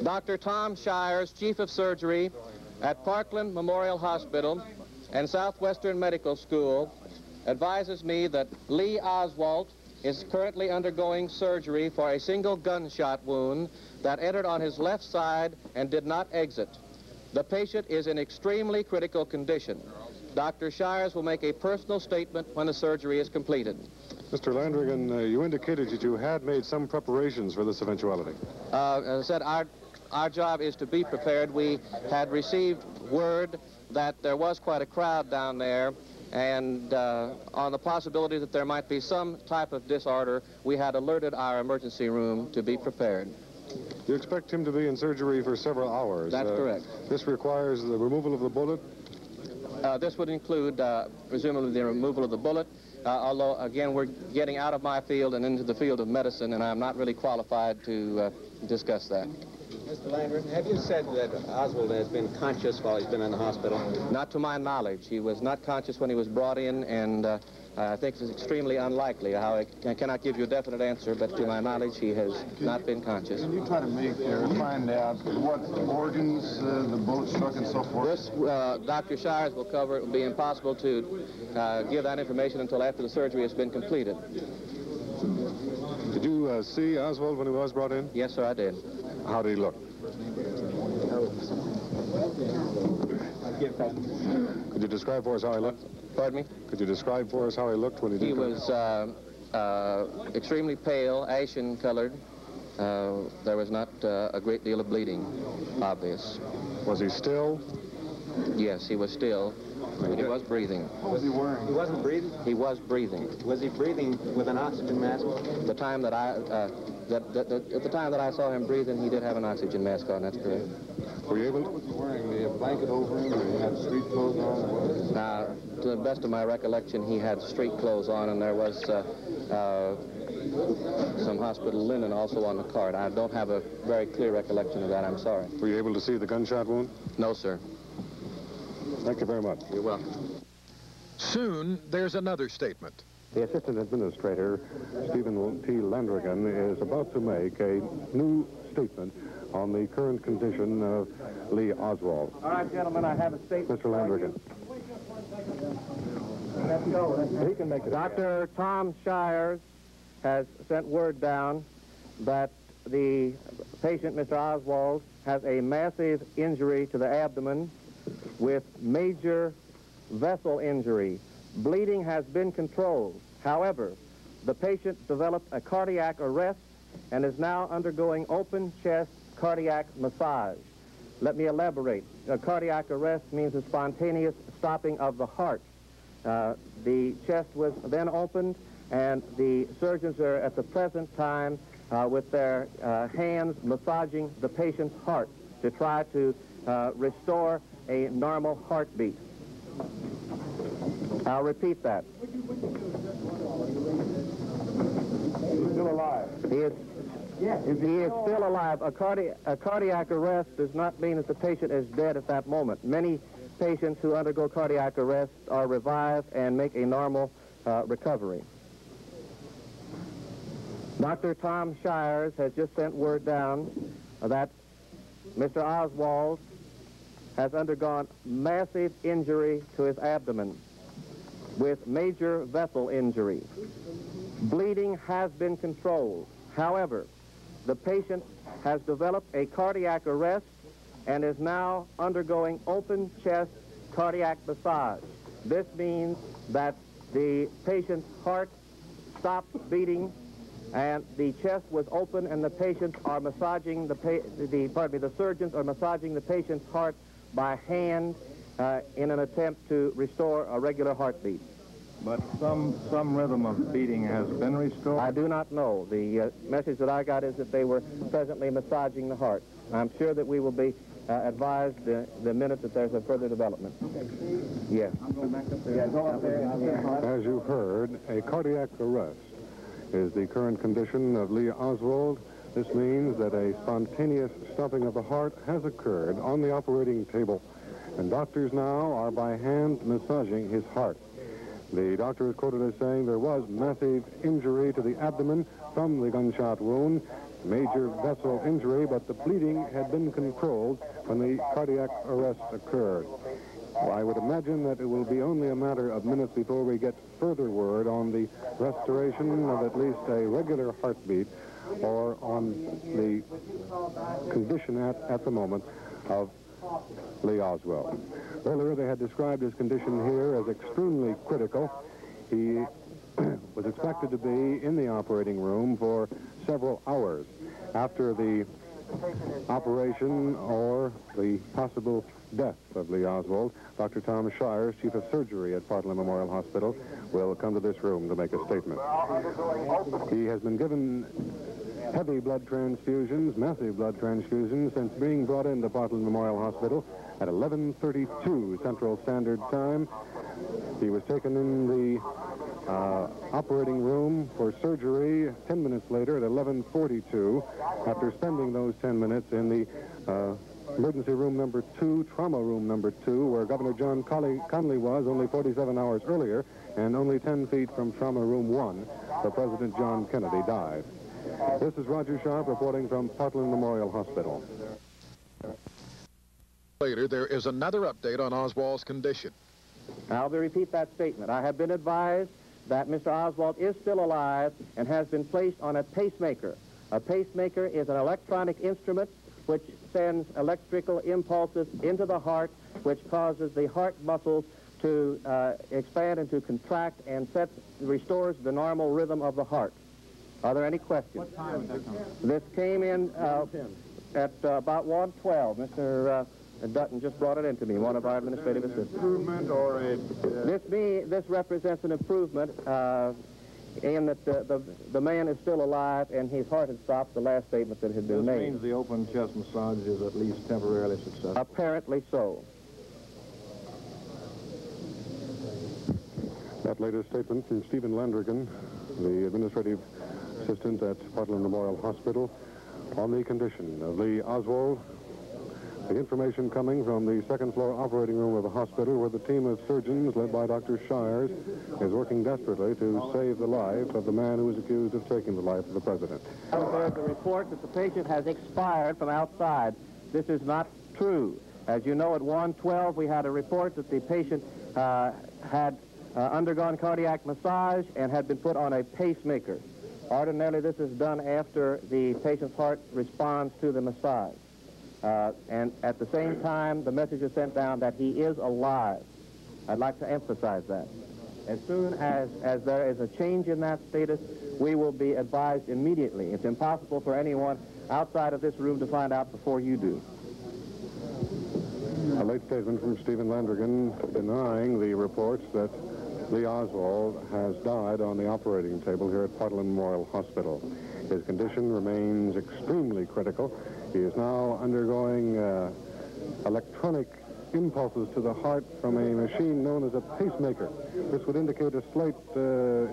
Dr. Tom Shires, Chief of Surgery at Parkland Memorial Hospital and Southwestern Medical School, advises me that Lee Oswald is currently undergoing surgery for a single gunshot wound that entered on his left side and did not exit. The patient is in extremely critical condition. Dr. Shires will make a personal statement when the surgery is completed. Mr. Landrigan, you indicated that you had made some preparations for this eventuality. As I said, our job is to be prepared. We had received word that there was quite a crowd down there, and on the possibility that there might be some type of disorder, we had alerted our emergency room to be prepared. You expect him to be in surgery for several hours. That's correct. This requires the removal of the bullet? This would include, presumably, the removal of the bullet, although, again, we're getting out of my field and into the field of medicine, and I'm not really qualified to discuss that. Mr. Landrigan, have you said that Oswald has been conscious while he's been in the hospital? Not to my knowledge. He was not conscious when he was brought in, and I think it's extremely unlikely. I cannot give you a definite answer, but to my knowledge, he has not been conscious. Can you try to find out what organs the bullet struck and so forth? This, Dr. Shires will cover. It will be impossible to give that information until after the surgery has been completed. Did you see Oswald when he was brought in? Yes, sir, I did. How did he look? Could you describe for us how he looked? Pardon me? Could you describe for us how he looked when he did? He was extremely pale, ashen-colored. There was not a great deal of bleeding, obvious. Was he still? Yes, he was still, but he was breathing. What was he wearing? He wasn't breathing? He was breathing. Was he breathing with an oxygen mask? The time that at the time that I saw him breathing, he did have an oxygen mask on. That's correct. Were you able? What was he wearing? The blanket over him, or he had street clothes on? Now, to the best of my recollection, he had street clothes on, and there was some hospital linen also on the cart. I don't have a very clear recollection of that. I'm sorry. Were you able to see the gunshot wound? No, sir. Thank you very much. You're welcome. Soon, there's another statement. The Assistant Administrator, Stephen T. Landrigan, is about to make a new statement on the current condition of Lee Oswald. All right, gentlemen, I have a statement. Mr. Landrigan. Let's go. He can make it. Dr. Tom Shires has sent word down that the patient, Mr. Oswald, has a massive injury to the abdomen with major vessel injury. Bleeding has been controlled. However, the patient developed a cardiac arrest and is now undergoing open chest cardiac massage. Let me elaborate. A cardiac arrest means a spontaneous stopping of the heart. The chest was then opened, and the surgeons are at the present time with their hands massaging the patient's heart to try to restore a normal heartbeat. I'll repeat that. He's still alive. He is still alive. A cardiac arrest does not mean that the patient is dead at that moment. Many patients who undergo cardiac arrest are revived and make a normal recovery. Dr. Tom Shires has just sent word down that Mr. Oswald has undergone massive injury to his abdomen with major vessel injury. Bleeding has been controlled. However, the patient has developed a cardiac arrest and is now undergoing open chest cardiac massage. This means that the patient's heart stopped beating and the chest was open, and the patients are massaging the surgeons are massaging the patient's heart by hand in an attempt to restore a regular heartbeat. But some rhythm of beating has been restored? I do not know. The message that I got is that they were presently massaging the heart. I'm sure that we will be advised the minute that there's a further development. Yes. As you heard, a cardiac arrest is the current condition of Lee Oswald. This means that a spontaneous stopping of the heart has occurred on the operating table, and doctors now are by hand massaging his heart. The doctor is quoted as saying there was massive injury to the abdomen from the gunshot wound, major vessel injury, but the bleeding had been controlled when the cardiac arrest occurred. Well, I would imagine that it will be only a matter of minutes before we get further word on the restoration of at least a regular heartbeat or on the condition at the moment of Lee Oswald. Earlier, they had described his condition here as extremely critical. He was expected to be in the operating room for several hours after the operation or the possible death of Lee Oswald. Dr. Tom Shires, Chief of Surgery at Parkland Memorial Hospital, will come to this room to make a statement. He has been given heavy blood transfusions, massive blood transfusions, since being brought into Parkland Memorial Hospital at 11:32 Central Standard Time. He was taken in the operating room for surgery 10 minutes later at 11:42 after spending those 10 minutes in the emergency room number 2, trauma room number 2, where Governor John Connally was only 47 hours earlier, and only 10 feet from trauma room 1, where President John Kennedy died. This is Roger Sharp reporting from Parkland Memorial Hospital. Later, there is another update on Oswald's condition. I'll repeat that statement. I have been advised that Mr. Oswald is still alive and has been placed on a pacemaker. A pacemaker is an electronic instrument which sends electrical impulses into the heart, which causes the heart muscles to expand and to contract and restores the normal rhythm of the heart. Are there any questions? What time did that come? This came in at about 1:12. Mr. Dutton just brought it in to me, one of our administrative assistants. Improvement or a... This represents an improvement in that the man is still alive and his heart had stopped, the last statement that had been made. This means the open chest massage is at least temporarily successful. Apparently so. That latest statement from Stephen Landrigan, the administrative assistant at Parkland Memorial Hospital, on the condition of Lee Oswald. The information coming from the second-floor operating room of the hospital, where the team of surgeons, led by Dr. Shires, is working desperately to save the life of the man who is accused of taking the life of the president. There's a report that the patient has expired from outside. This is not true. As you know, at 1:12, we had a report that the patient had undergone cardiac massage and had been put on a pacemaker. Ordinarily, this is done after the patient's heart responds to the massage. And at the same time, the message is sent down that he is alive. I'd like to emphasize that. As soon as there is a change in that status, we will be advised immediately. It's impossible for anyone outside of this room to find out before you do. A late statement from Stephen Landrigan denying the reports that Lee Oswald has died on the operating table here at Parkland Memorial Hospital. His condition remains extremely critical. He is now undergoing electronic impulses to the heart from a machine known as a pacemaker. This would indicate a slight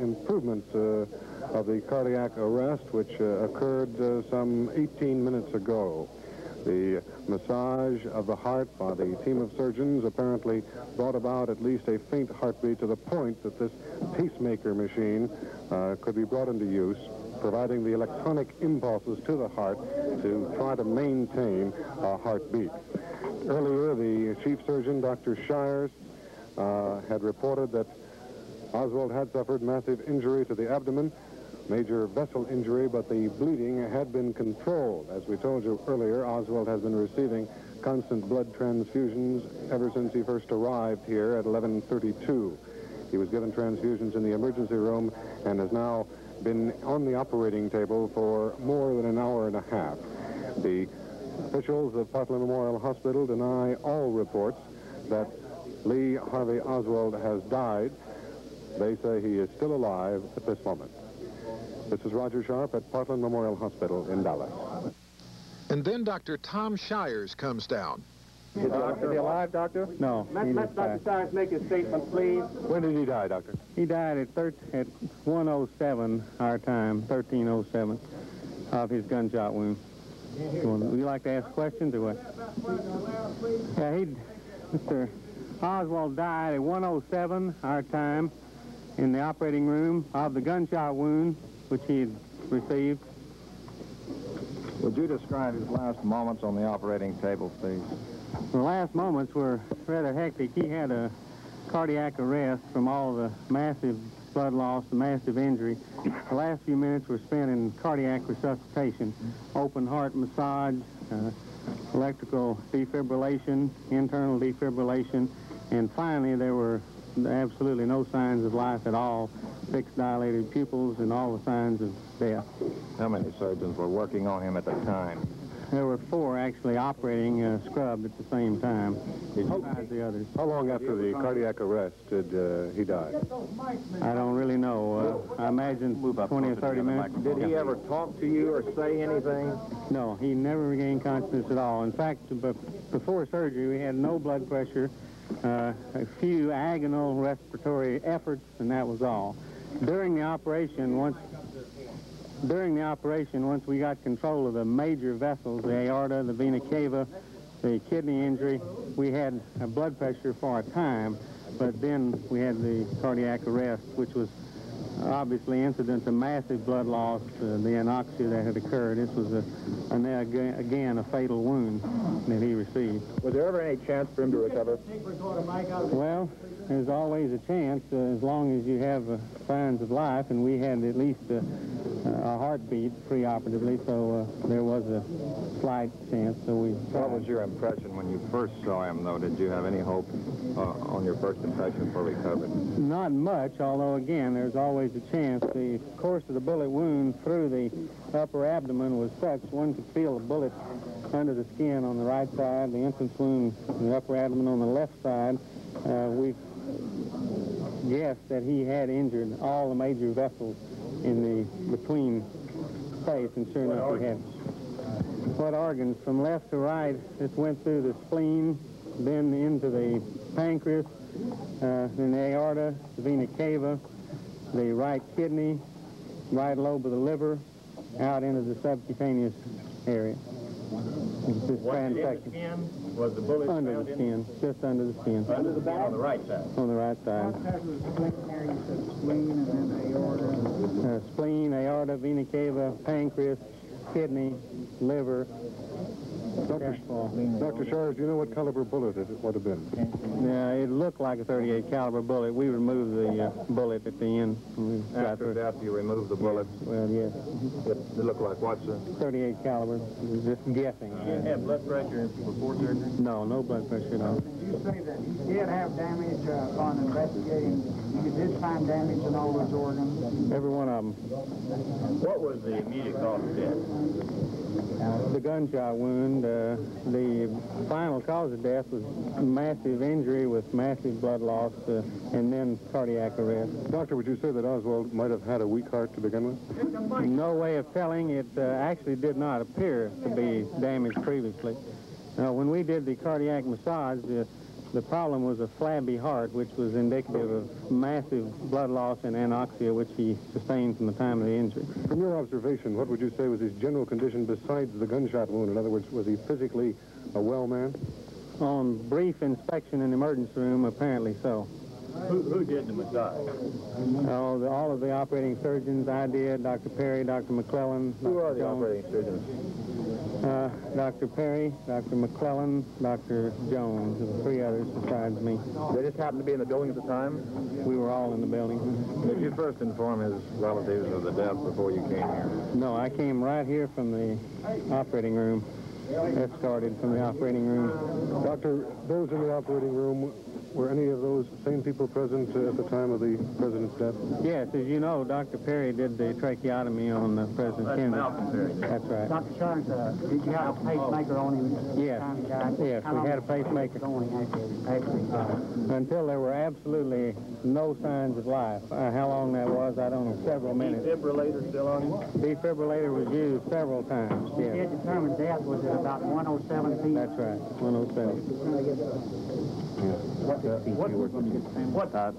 improvement of the cardiac arrest, which occurred some 18 minutes ago. The massage of the heart by the team of surgeons apparently brought about at least a faint heartbeat to the point that this pacemaker machine could be brought into use, providing the electronic impulses to the heart to try to maintain a heartbeat. Earlier, the chief surgeon, Dr. Shires, had reported that Oswald had suffered massive injury to the abdomen, major vessel injury, but the bleeding had been controlled. As we told you earlier, Oswald has been receiving constant blood transfusions ever since he first arrived here at 11:32. He was given transfusions in the emergency room and has now been on the operating table for more than an hour and a half. The officials of Parkland Memorial Hospital deny all reports that Lee Harvey Oswald has died. They say he is still alive at this moment. This is Roger Sharp at Parkland Memorial Hospital in Dallas. And then Dr. Tom Shires comes down. Is he alive, Doctor? No. Let Dr. Shires make his statement, please. When did he die, Doctor? He died at 1:07 our time, 13:07, of his gunshot wound. Would you like to ask questions or what? Yeah, Mr. Oswald died at 1:07 our time in the operating room of the gunshot wound which he had received. Would you describe his last moments on the operating table, please? The last moments were rather hectic. He had a cardiac arrest from all the massive blood loss, the massive injury. The last few minutes were spent in cardiac resuscitation, open heart massage, electrical defibrillation, internal defibrillation, and finally there were absolutely no signs of life at all, fixed dilated pupils and all the signs of death. How many surgeons were working on him at the time? There were 4 actually operating scrubbed at the same time, besides the others. How long after the cardiac arrest did he die? I don't really know. I imagine 20 or 30 minutes. Did he ever talk to you or say anything? No, he never regained consciousness at all. In fact, before surgery, we had no blood pressure, a few agonal respiratory efforts, and that was all. During the operation, once we got control of the major vessels, the aorta, the vena cava, the kidney injury, we had a blood pressure for a time, but then we had the cardiac arrest, which was obviously incident to massive blood loss, the anoxia that had occurred. This was, again, a fatal wound that he received. Was there ever any chance for him to recover? Well, there's always a chance as long as you have signs of life, and we had at least a heartbeat preoperatively, so there was a slight chance. So What was your impression when you first saw him, though? Did you have any hope on your first impression for recovery? Not much, although, again, there's always a chance. The course of the bullet wound through the upper abdomen was such one could feel the bullet under the skin on the right side, the entrance wound in the upper abdomen on the left side. We guessed that he had injured all the major vessels in the between space, and sure enough he had. What organs? From left to right, this went through the spleen, then into the pancreas, then the aorta, the vena cava, the right kidney, right lobe of the liver, out into the subcutaneous area. This transection. Was the bullet under the skin, just under the skin. Under the back? On the right side. On the right side. Spleen, aorta, vena cava, pancreas, kidney, liver. Dr. Shires, do you know what caliber bullet it would have been? Yeah, it looked like a .38 caliber bullet. We removed the bullet at the end. After death, you removed the bullet? Well, yes. It looked like what, sir? .38 caliber. Just guessing. You didn't have blood pressure before surgery? No, no blood pressure at all. You say that he did have damage on investigating. You did find damage in all his organs? Every one of them. What was the immediate cause of death? The gunshot wound. The final cause of death was massive injury with massive blood loss and then cardiac arrest. Doctor, would you say that Oswald might have had a weak heart to begin with? No way of telling. It actually did not appear to be damaged previously. Now, when we did the cardiac massage, the problem was a flabby heart, which was indicative of massive blood loss and anoxia, which he sustained from the time of the injury. From your observation, what would you say was his general condition besides the gunshot wound? In other words, was he physically a well man? On brief inspection in the emergency room, apparently so. Who did the massage? All of the operating surgeons, I did, Dr. Perry, Dr. McClellan. Who are the operating surgeons? Dr. Perry, Dr. McClellan, Dr. Jones, and 3 others besides me. They just happened to be in the building at the time? We were all in the building. Did you first inform his relatives of the death before you came here? No, I came right here from the operating room, escorted from the operating room. Doctor, those in the operating room, were any of those same people present at the time of the president's death? Yes, as you know, Dr. Perry did the tracheotomy on President Kennedy. Malcolm Perry. That's right. Dr. Shires, did you have a pacemaker on him? Yes. Yes, we had a pacemaker. Until there were absolutely no signs of life. How long that was, I don't know, several minutes. Defibrillator still on him? Defibrillator was used several times, You yes. did determine death was at about 1:07 p.m. That's right, 107.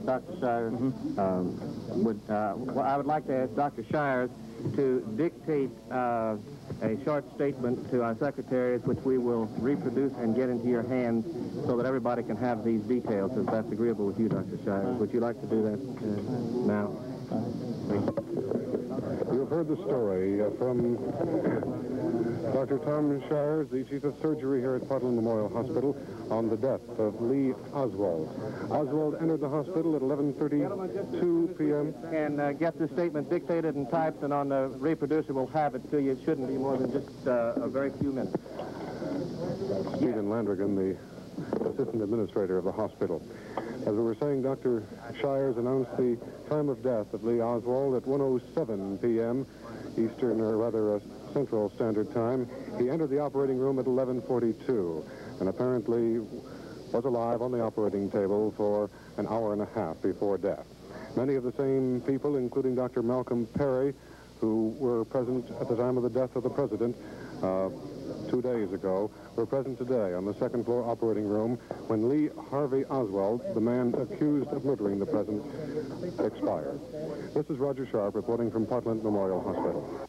Dr. Shires, I would like to ask Dr. Shires to dictate a short statement to our secretaries, which we will reproduce and get into your hands so that everybody can have these details, if that's agreeable with you, Dr. Shires. Would you like to do that now? You'll you've heard the story from Dr. Tom Shires, the chief of surgery here at Parkland Memorial Hospital, on the death of Lee Oswald. Oswald entered the hospital at 11:32 p.m. And get the statement dictated and typed, and on the reproducer we'll have it to you. It shouldn't be more than just a very few minutes. Stephen Landrigan, the assistant administrator of the hospital. As we were saying, Dr. Shires announced the time of death of Lee Oswald at 1:07 p.m. Eastern, or rather Central Standard Time. He entered the operating room at 11:42 and apparently was alive on the operating table for an hour and a half before death. Many of the same people, including Dr. Malcolm Perry, who were present at the time of the death of the president 2 days ago, were present today on the second floor operating room when Lee Harvey Oswald, the man accused of murdering the president, expired. This is Roger Sharp reporting from Parkland Memorial Hospital.